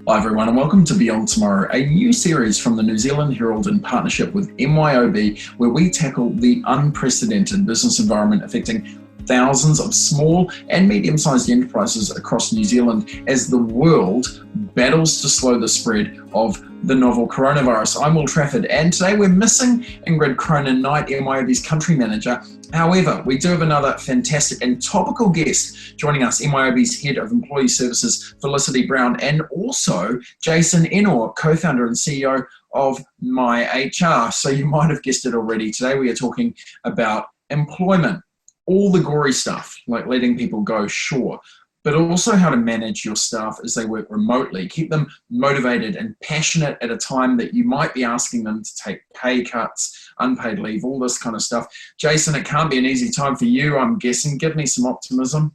Hi everyone and welcome to Beyond Tomorrow, a new series from the New Zealand Herald in partnership with MYOB, where we tackle the unprecedented business environment affecting thousands of small and medium-sized enterprises across New Zealand as the world battles to slow the spread of the novel coronavirus. I'm Will Trafford, and today we're missing Ingrid Cronin-Knight, MYOB's country manager. However, we do have another fantastic and topical guest joining us, MYOB's Head of Employee Services, Felicity Brown, and also Jason Enor, co-founder and CEO of MyHR. So you might have guessed it already. Today we are talking about employment, all the gory stuff, like letting people go, sure, but also how to manage your staff as they work remotely, keep them motivated and passionate at a time that you might be asking them to take pay cuts, unpaid leave, all this kind of stuff. Jason, it can't be an easy time for you, I'm guessing. Give me some optimism.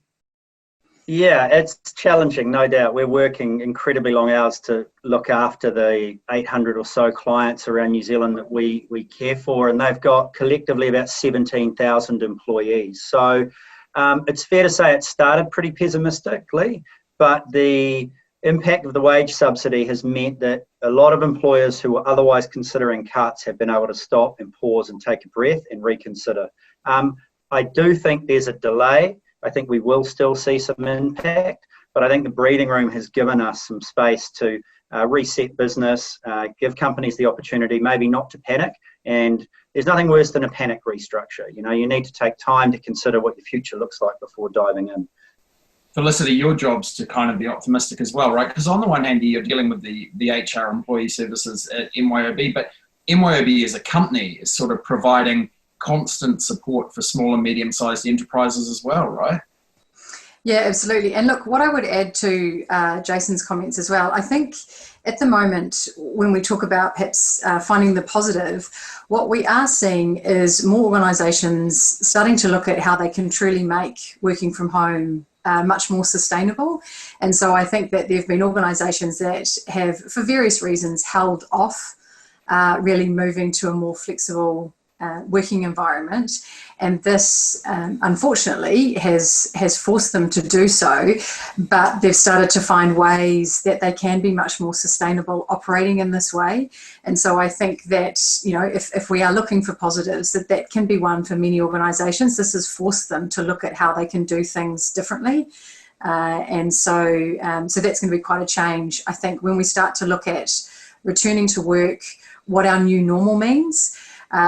Yeah, it's challenging, no doubt. We're working incredibly long hours to look after the 800 or so clients around New Zealand that we care for, and they've got collectively about 17,000 employees. So it's fair to say it started pretty pessimistically, but the impact of the wage subsidy has meant that a lot of employers who were otherwise considering cuts have been able to stop and pause and take a breath and reconsider. I do think there's a delay. I think we will still see some impact, but I think the breathing room has given us some space to reset business, give companies the opportunity maybe not to panic, and there's nothing worse than a panic restructure. You know, you need to take time to consider what your future looks like before diving in. Felicity, your job's to kind of be optimistic as well, right? Because on the one hand, you're dealing with the HR employee services at MYOB, but MYOB as a company is sort of providing constant support for small and medium-sized enterprises as well, right? Yeah, absolutely. And look, what I would add to Jason's comments as well, I think at the moment when we talk about perhaps finding the positive, what we are seeing is more organisations starting to look at how they can truly make working from home much more sustainable. And so I think that there have been organisations that have, for various reasons, held off really moving to a more flexible working environment, and this unfortunately has forced them to do so, but they've started to find ways that they can be much more sustainable operating in this way. And so I think that, you know, if we are looking for positives, that can be one for many organisations. This has forced them to look at how they can do things differently. And so that's going to be quite a change, I think, when we start to look at returning to work, what our new normal means.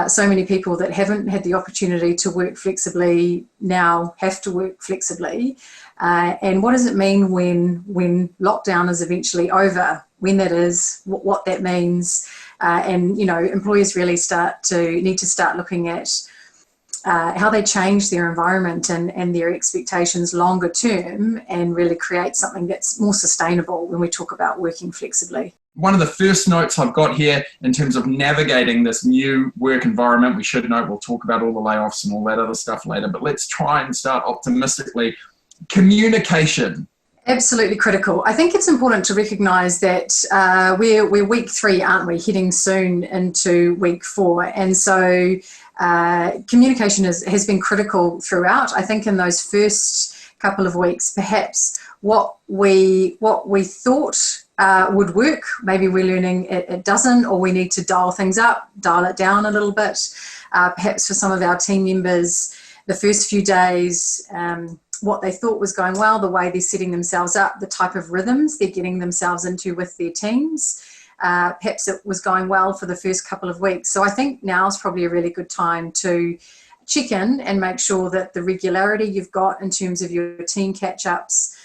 So many people that haven't had the opportunity to work flexibly now have to work flexibly. And what does it mean when lockdown is eventually over, when that is, what that means. And, you know, employers really need to start looking at how they change their environment and their expectations longer term and really create something that's more sustainable when we talk about working flexibly. One of the first notes I've got here in terms of navigating this new work environment, we should note we'll talk about all the layoffs and all that other stuff later, but let's try and start optimistically. Communication. Absolutely critical. I think it's important to recognise that we're week 3, aren't we? Heading soon into week 4. And so communication has been critical throughout. I think in those first couple of weeks, perhaps what we thought would work, maybe we're learning it doesn't, or we need to dial things up, dial it down a little bit. Perhaps for some of our team members, the first few days, what they thought was going well, the way they're setting themselves up, the type of rhythms they're getting themselves into with their teams, perhaps it was going well for the first couple of weeks. So I think now is probably a really good time to check in and make sure that the regularity you've got in terms of your team catch-ups,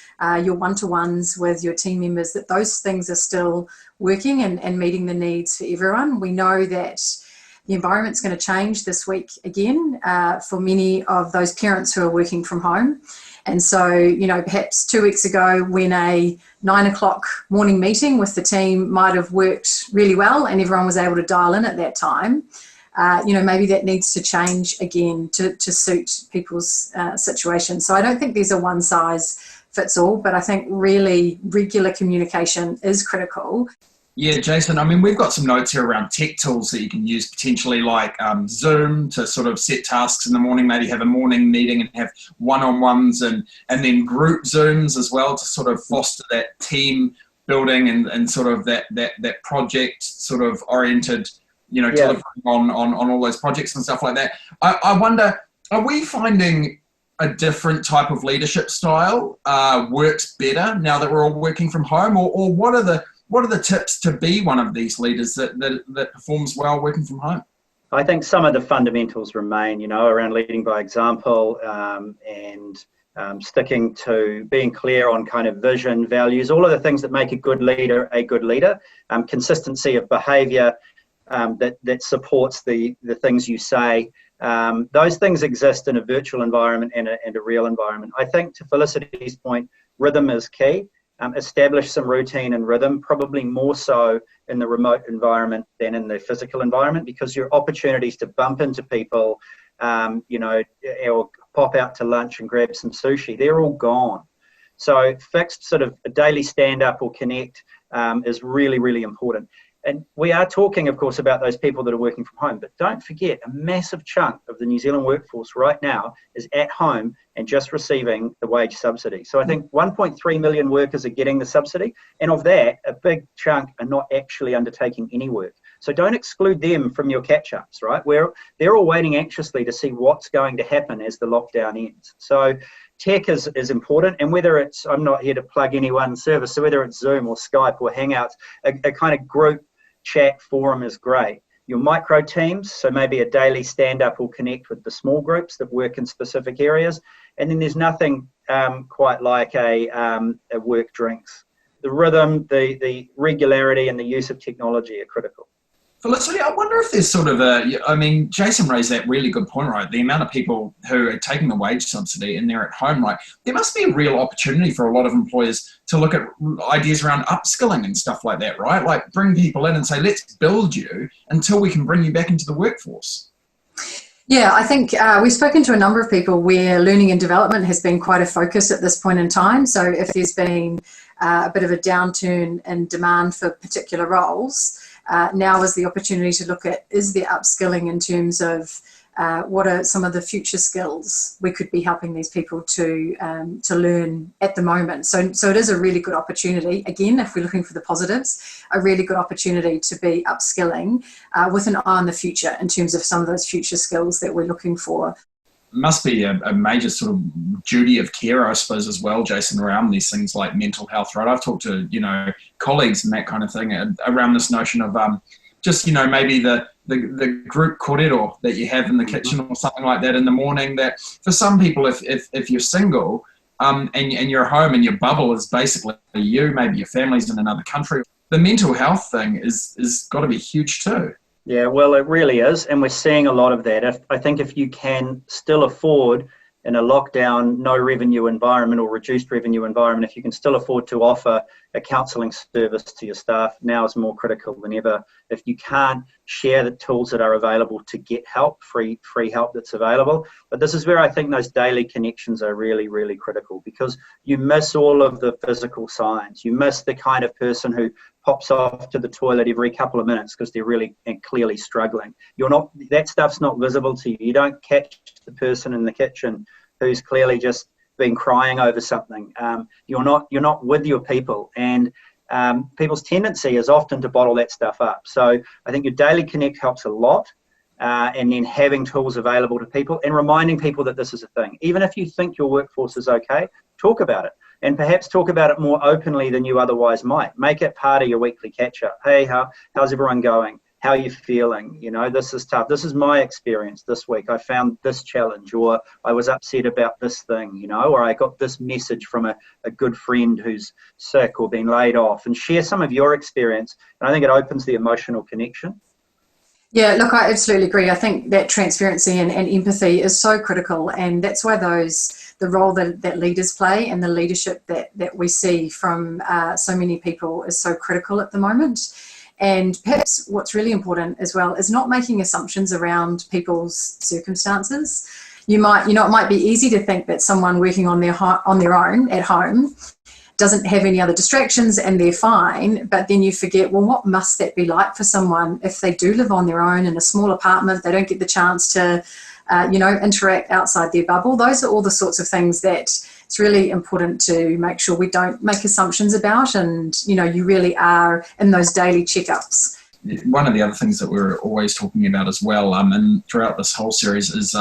your one-to-ones with your team members, that those things are still working and meeting the needs for everyone. We know that the environment's going to change this week again for many of those parents who are working from home. And so, you know, perhaps 2 weeks ago when a 9 o'clock morning meeting with the team might have worked really well and everyone was able to dial in at that time, you know, maybe that needs to change again to suit people's situation. So I don't think there's a one size fits all, but I think really regular communication is critical. Yeah, Jason, I mean, we've got some notes here around tech tools that you can use potentially, like Zoom to sort of set tasks in the morning, maybe have a morning meeting and have one-on-ones and then group Zooms as well to sort of foster that team building and sort of that project sort of oriented, delivering on all those projects and stuff like that. I wonder, are we finding a different type of leadership style works better now that we're all working from home, or what are the tips to be one of these leaders that performs well working from home? I think some of the fundamentals remain, around leading by example, and sticking to being clear on kind of vision, values, all of the things that make a good leader a good leader. Consistency of behaviour that supports the things you say. Those things exist in a virtual environment and a real environment. I think, to Felicity's point, rhythm is key. Establish some routine and rhythm, probably more so in the remote environment than in the physical environment, because your opportunities to bump into people, or pop out to lunch and grab some sushi, they're all gone. So fixed sort of a daily stand up or connect is really, really important. And we are talking, of course, about those people that are working from home, but don't forget, a massive chunk of the New Zealand workforce right now is at home and just receiving the wage subsidy. So I think 1.3 million workers are getting the subsidy, and of that, a big chunk are not actually undertaking any work. So don't exclude them from your catch-ups, right? Where they're all waiting anxiously to see what's going to happen as the lockdown ends. So tech is important, and whether it's, I'm not here to plug any one service, so whether it's Zoom or Skype or Hangouts, a kind of group chat forum is great. Your micro teams, so maybe a daily stand-up or connect with the small groups that work in specific areas. And then there's nothing quite like a work drinks. The rhythm, the regularity and the use of technology are critical. Felicity, I wonder if there's sort of Jason raised that really good point, right? The amount of people who are taking the wage subsidy and they're at home, right? There must be a real opportunity for a lot of employers to look at ideas around upskilling and stuff like that, right? Like bring people in and say, let's build you until we can bring you back into the workforce. Yeah, I think we've spoken to a number of people where learning and development has been quite a focus at this point in time. So if there's been a bit of a downturn in demand for particular roles, now is the opportunity to look at, is there upskilling in terms of what are some of the future skills we could be helping these people to learn at the moment. So it is a really good opportunity. Again, if we're looking for the positives, a really good opportunity to be upskilling with an eye on the future in terms of some of those future skills that we're looking for. Must be a major sort of duty of care, I suppose, as well, Jason, around these things like mental health, right? I've talked to, colleagues and that kind of thing around this notion of maybe the group kōrero that you have in the kitchen or something like that in the morning, that for some people, if you're single and you're home and your bubble is basically you, maybe your family's in another country, the mental health thing is got to be huge too. Yeah, well, it really is, and we're seeing a lot of that. I think if you can still afford, in a lockdown, no revenue environment or reduced revenue environment, if you can still afford to offer a counselling service to your staff, now is more critical than ever. If you can't, share the tools that are available to get help, free help that's available. But this is where I think those daily connections are really, really critical, because you miss all of the physical signs. You miss the kind of person who pops off to the toilet every couple of minutes because they're really and clearly struggling. That stuff's not visible to you. You don't catch the person in the kitchen who's clearly just been crying over something. You're not with your people, and people's tendency is often to bottle that stuff up. So I think your daily connect helps a lot, and then having tools available to people and reminding people that this is a thing. Even if you think your workforce is okay, talk about it, and perhaps talk about it more openly than you otherwise might. Make it part of your weekly catch-up. Hey, how's everyone going? How are you feeling? This is tough. This is my experience this week. I found this challenge, or I was upset about this thing, or I got this message from a good friend who's sick or been laid off, and share some of your experience. And I think it opens the emotional connection. Yeah, look, I absolutely agree. I think that transparency and empathy is so critical, and that's why the role that leaders play and the leadership that we see from so many people is so critical at the moment. And perhaps what's really important as well is not making assumptions around people's circumstances. It might be easy to think that someone working on their own at home doesn't have any other distractions and they're fine, but then you forget, well, what must that be like for someone if they do live on their own in a small apartment? They don't get the chance to interact outside their bubble. Those are all the sorts of things that it's really important to make sure we don't make assumptions about, and, you know, you really are in those daily checkups. One of the other things that we're always talking about as well, and throughout this whole series, is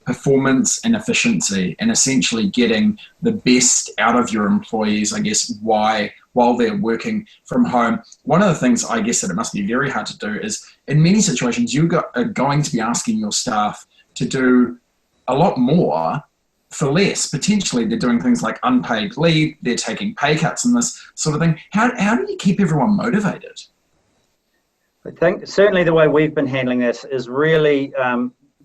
performance and efficiency, and essentially getting the best out of your employees, I guess, while they're working from home. One of the things I guess that it must be very hard to do is, in many situations, you are going to be asking your staff to do a lot more for less. Potentially they're doing things like unpaid leave, they're taking pay cuts and this sort of thing. How do you keep everyone motivated? I think certainly the way we've been handling this is really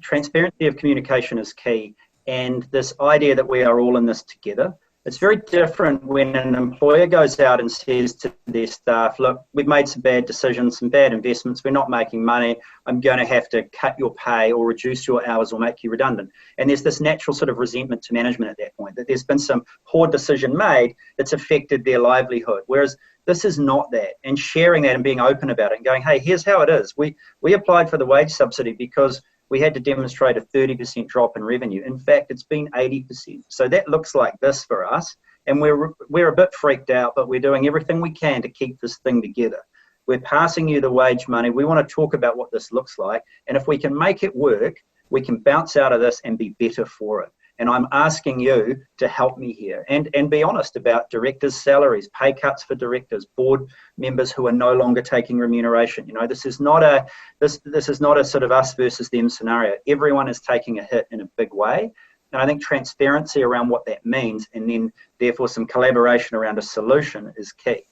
transparency of communication is key, and this idea that we are all in this together. It's very different when an employer goes out and says to their staff, look, we've made some bad decisions, some bad investments, we're not making money, I'm going to have to cut your pay or reduce your hours or make you redundant. And there's this natural sort of resentment to management at that point, that there's been some poor decision made that's affected their livelihood. Whereas this is not that, and sharing that and being open about it and going, hey, here's how it is. We applied for the wage subsidy because we had to demonstrate a 30% drop in revenue. In fact, it's been 80%. So that looks like this for us. And we're a bit freaked out, but we're doing everything we can to keep this thing together. We're passing you the wage money. We want to talk about what this looks like. And if we can make it work, we can bounce out of this and be better for it. And I'm asking you to help me here and be honest about directors' salaries, pay cuts for directors, board members who are no longer taking remuneration. You know, this is not a sort of us versus them scenario. Everyone is taking a hit in a big way. And I think transparency around what that means, and then therefore some collaboration around a solution, is key.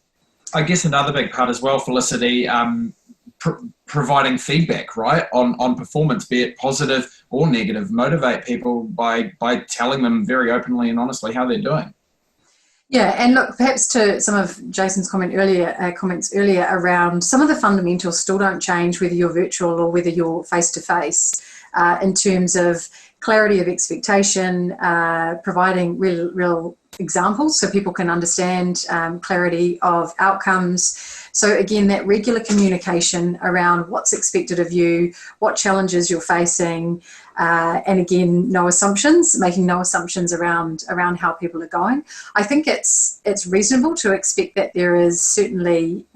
I guess another big part as well, Felicity, providing feedback, right, on performance, be it positive or negative. Motivate people by telling them very openly and honestly how they're doing. Yeah, and look, perhaps to some of Jason's comments earlier around some of the fundamentals still don't change whether you're virtual or whether you're face-to-face, in terms of clarity of expectation, providing real examples so people can understand, clarity of outcomes. So again, that regular communication around what's expected of you, what challenges you're facing, and again, no assumptions, making no assumptions around how people are going. I think it's reasonable to expect that there is certainly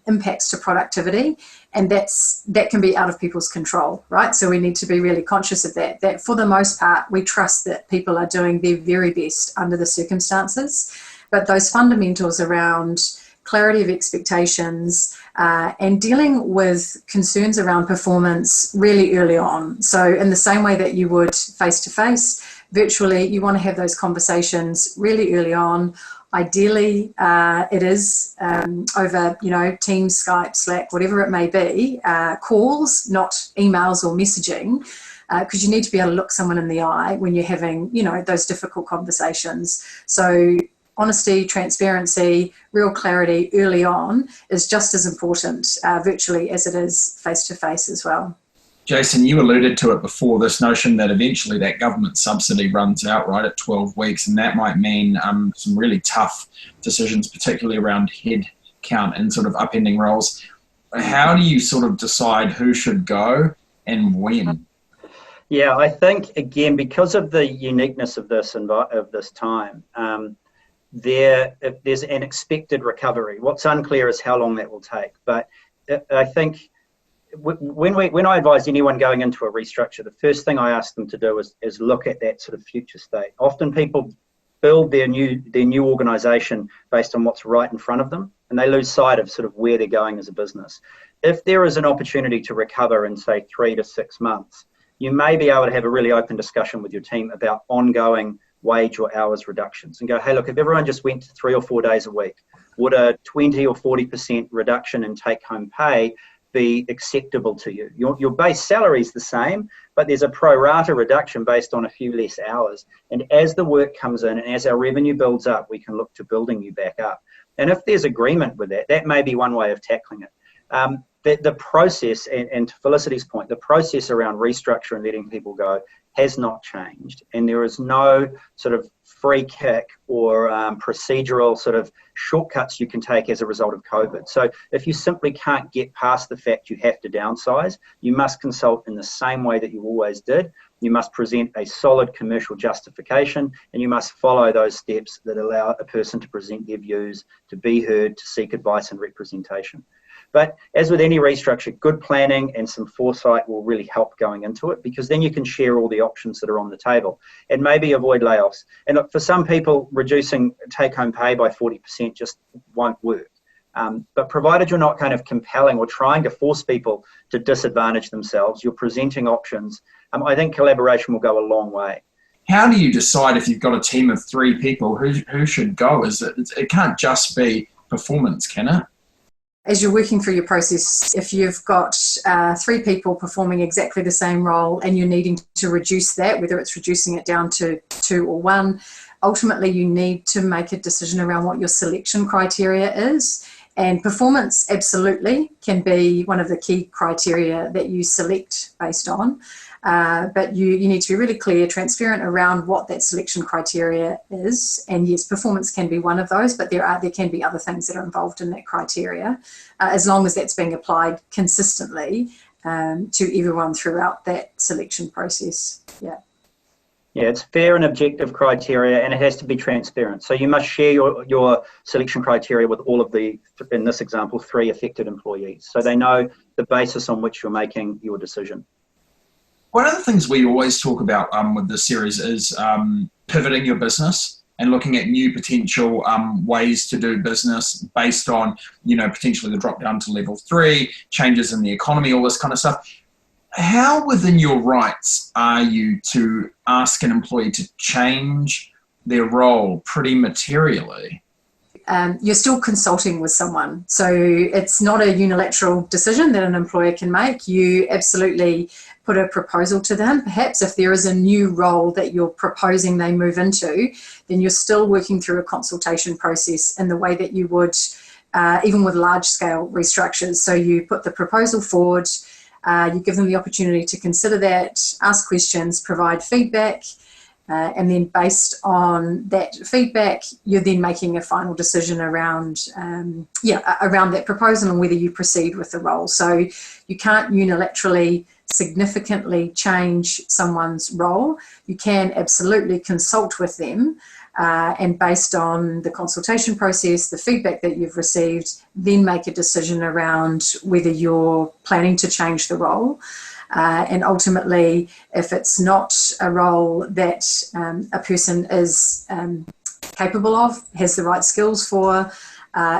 impacts to productivity, and that can be out of people's control, right? So we need to be really conscious of that for the most part, we trust that people are doing their very best under the circumstances. But those fundamentals around clarity of expectations, and dealing with concerns around performance really early on. So in the same way that you would face-to-face, virtually, you want to have those conversations really early on. Ideally, it is over, Teams, Skype, Slack, whatever it may be, calls, not emails or messaging, because you need to be able to look someone in the eye when you're having, those difficult conversations. So honesty, transparency, real clarity early on is just as important virtually as it is face-to-face as well. Jason, you alluded to it before, this notion that eventually that government subsidy runs out right at 12 weeks, and that might mean some really tough decisions, particularly around head count and sort of upending roles. How do you sort of decide who should go and when? Yeah, I think, again, because of the uniqueness of this time, there's an expected recovery. What's unclear is how long that will take. But I think when I advise anyone going into a restructure, the first thing I ask them to do is look at that sort of future state. Often people build their new organisation based on what's right in front of them, and they lose sight of sort of where they're going as a business. If there is an opportunity to recover in, say, 3 to 6 months, you may be able to have a really open discussion with your team about ongoing wage or hours reductions and go, hey, look, if everyone just went to 3 or 4 days a week, would a 20 or 40% reduction in take-home pay be acceptable to you? Your base salary is the same, but there's a pro rata reduction based on a few less hours. And as the work comes in and as our revenue builds up, we can look to building you back up. And if there's agreement with that, that may be one way of tackling it. The process, and to Felicity's point, the process around restructure and letting people go has not changed. And there is no sort of free kick or procedural sort of shortcuts you can take as a result of COVID. So if you simply can't get past the fact you have to downsize, you must consult in the same way that you always did. You must present a solid commercial justification, and you must follow those steps that allow a person to present their views, to be heard, to seek advice and representation. But as with any restructure, good planning and some foresight will really help going into it, because then you can share all the options that are on the table and maybe avoid layoffs. And look, for some people, reducing take-home pay by 40% just won't work. But provided you're not kind of compelling or trying to force people to disadvantage themselves, you're presenting options, I think collaboration will go a long way. How do you decide if you've got a team of 3 people who should go? It can't just be performance, can it? As you're working through your process, if you've got 3 people performing exactly the same role and you're needing to reduce that, whether it's reducing it down to 2 or 1, ultimately you need to make a decision around what your selection criteria is. And performance absolutely can be one of the key criteria that you select based on. But you need to be really clear, transparent around what that selection criteria is. And yes, performance can be one of those, but there can be other things that are involved in that criteria, as long as that's being applied consistently to everyone throughout that selection process. Yeah. Yeah, it's fair and objective criteria, and it has to be transparent. So you must share your selection criteria with all of the, in this example, 3 affected employees, so they know the basis on which you're making your decision. One of the things we always talk about with this series is pivoting your business and looking at new potential ways to do business based on, potentially the drop down to level 3, changes in the economy, all this kind of stuff. How within your rights are you to ask an employee to change their role pretty materially? You're still consulting with someone. So it's not a unilateral decision that an employer can make. You absolutely put a proposal to them. Perhaps if there is a new role that you're proposing they move into, then you're still working through a consultation process in the way that you would even with large-scale restructures. So you put the proposal forward, you give them the opportunity to consider that, ask questions, provide feedback, and then based on that feedback, you're then making a final decision around around that proposal and whether you proceed with the role. So you can't unilaterally significantly change someone's role. You can absolutely consult with them, and based on the consultation process, the feedback that you've received, then make a decision around whether you're planning to change the role. And ultimately, if it's not a role that a person is capable of, has the right skills for,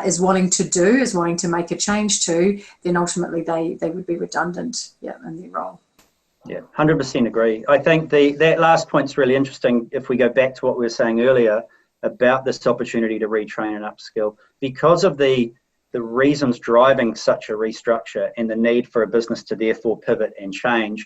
is wanting to do, is wanting to make a change to, then ultimately they would be redundant in their role. Yeah, 100% agree. I think that last point's really interesting if we go back to what we were saying earlier about this opportunity to retrain and upskill. Because of the reasons driving such a restructure and the need for a business to therefore pivot and change,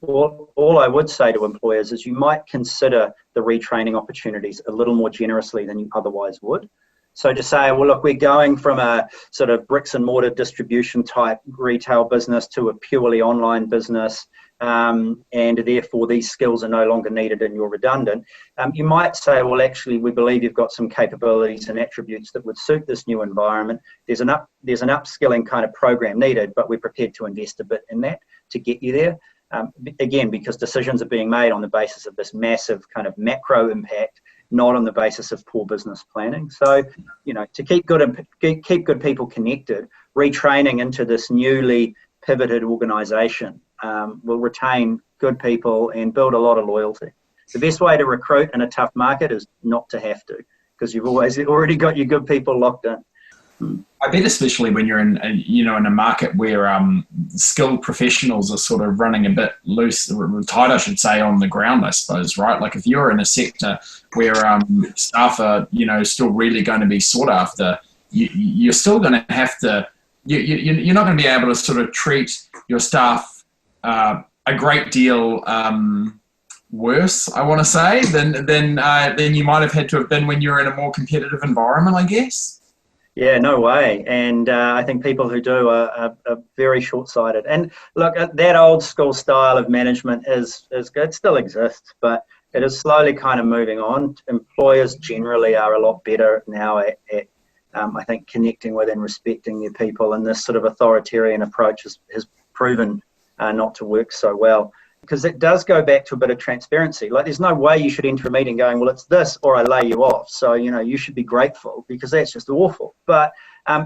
all I would say to employers is you might consider the retraining opportunities a little more generously than you otherwise would. So to say, well, look, we're going from a sort of bricks and mortar distribution type retail business to a purely online business, and therefore these skills are no longer needed and you're redundant. You might say, well, actually, we believe you've got some capabilities and attributes that would suit this new environment. There's an upskilling kind of program needed, but we're prepared to invest a bit in that to get you there. Again, because decisions are being made on the basis of this massive kind of macro impact, not on the basis of poor business planning. So, to keep good people connected, retraining into this newly pivoted organisation will retain good people and build a lot of loyalty. The best way to recruit in a tough market is not to have to, because you've already got your good people locked in. I bet especially when you're in a market where skilled professionals are sort of running a bit loose, tight, I should say, on the ground, I suppose, right? Like if you're in a sector where staff are, still really going to be sought after, you're still going to have to, you're not going to be able to sort of treat your staff a great deal worse, I want to say, than you might have had to have been when you're in a more competitive environment, I guess. Yeah, no way. And I think people who do are very short-sighted. And look, that old school style of management is good, it still exists, but it is slowly kind of moving on. Employers generally are a lot better now at I think, connecting with and respecting their people, and this sort of authoritarian approach has proven not to work so well. because it does go back to a bit of transparency. Like, there's no way you should enter a meeting going, well, it's this or I lay you off. So, you should be grateful, because that's just awful. But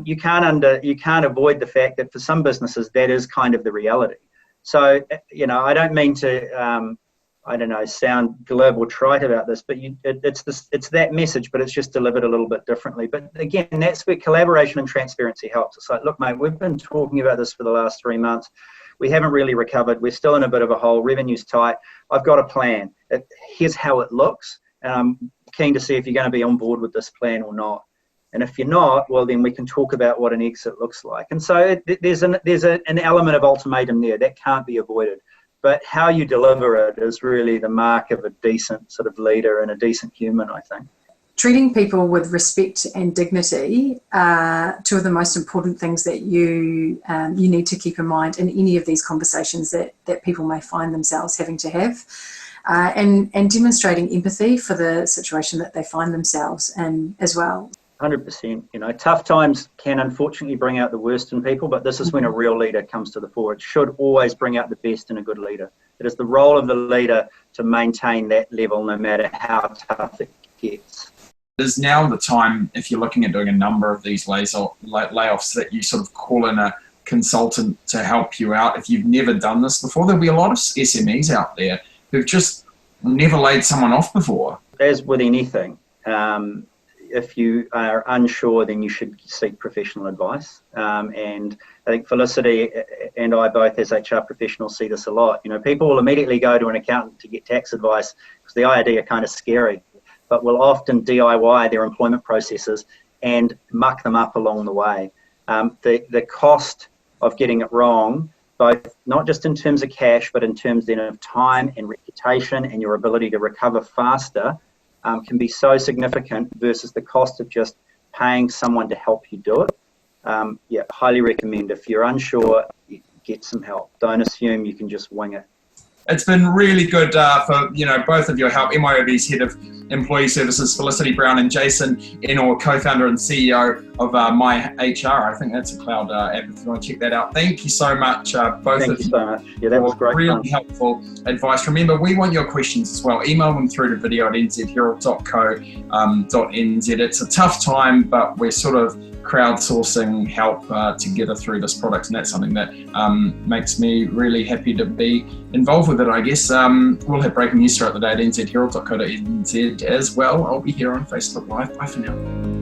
you can't avoid the fact that for some businesses, that is kind of the reality. So, I don't mean to, sound glib or trite about this, but it's that message, but it's just delivered a little bit differently. But again, that's where collaboration and transparency helps. It's like, look, mate, we've been talking about this for the last 3 months. We haven't really recovered. We're still in a bit of a hole. Revenue's tight. I've got a plan. Here's how it looks. And I'm keen to see if you're going to be on board with this plan or not. And if you're not, well, then we can talk about what an exit looks like. And so there's an element of ultimatum there that can't be avoided. But how you deliver it is really the mark of a decent sort of leader and a decent human, I think. Treating people with respect and dignity are two of the most important things that you need to keep in mind in any of these conversations that people may find themselves having to have, and demonstrating empathy for the situation that they find themselves in as well. 100%. Tough times can unfortunately bring out the worst in people, but this is when a real leader comes to the fore. It should always bring out the best in a good leader. It is the role of the leader to maintain that level no matter how tough it gets. Is now the time, if you're looking at doing a number of these layoffs, that you sort of call in a consultant to help you out. If you've never done this before, there'll be a lot of SMEs out there who've just never laid someone off before. As with anything, if you are unsure, then you should seek professional advice. And I think Felicity and I both, as HR professionals, see this a lot. People will immediately go to an accountant to get tax advice because the idea are kind of scary, but will often DIY their employment processes and muck them up along the way. The cost of getting it wrong, both not just in terms of cash, but in terms then of time and reputation and your ability to recover faster, can be so significant versus the cost of just paying someone to help you do it. Highly recommend. If you're unsure, get some help. Don't assume you can just wing it. It's been really good for both of your help. MYOB's Head of Employee Services, Felicity Brown, and Jason Enor, co-founder and CEO of My HR. I think that's a cloud app if you want to check that out. Thank you so much, both of you. Thank you so much. Yeah, that was great. Really helpful advice. Remember, we want your questions as well. Email them through to video@nzherald.co.nz. It's a tough time, but we're sort of crowdsourcing help together through this product, and that's something that makes me really happy to be involved with it, I guess. We'll have breaking news throughout the day at nzherald.co.nz as well. I'll be here on Facebook Live. Bye for now.